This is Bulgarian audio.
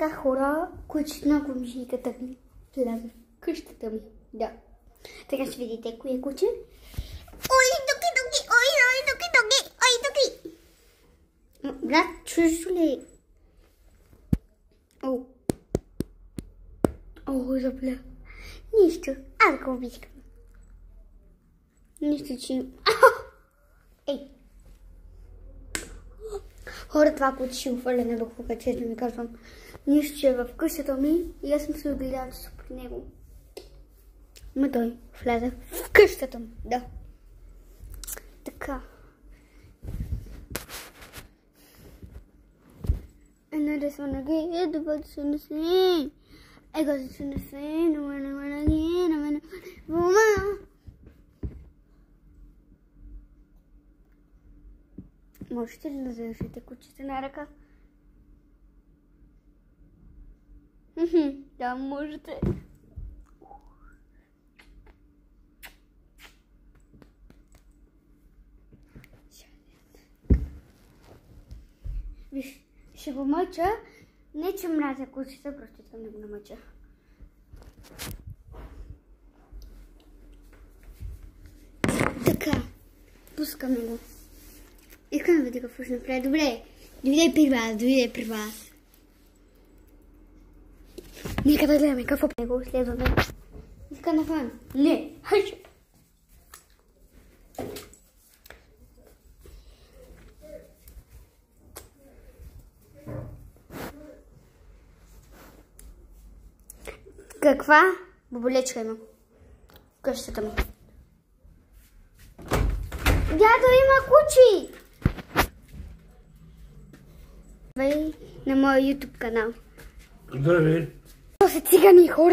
така хора, които много ми искат да вляза в къщата ми. Да. Така ще видите кое е куче. Ой, доки, ой, доки. Брат, чуждо ли? О, запля. Нищо, аз го обичам. Нищо, че... Ей! Хора, това куче ще го фърля на буквата, честно ми казвам. Нищо, че е в къщата ми и аз съм се обидяла, че са при него. Ма той вляза в къщата ми, да. Така. And this one again, the birds on the same. I got it on the same, no one again, woman. Можете ли да завършите кучета на ръка? Да, можете. Виж, ще го мъча. Не, че мразя кучета, просто искам да го намъча. Така, пускаме го. Искам да видя какво ще направя. Добре, дойде при вас. Нека да гледаме какво при него следваме. Искам да фан. Не, хайче. Каква боболечка има в къщата му? Дядо, има кучи! На моя YouTube канал. Здравей! Това са цигани хора!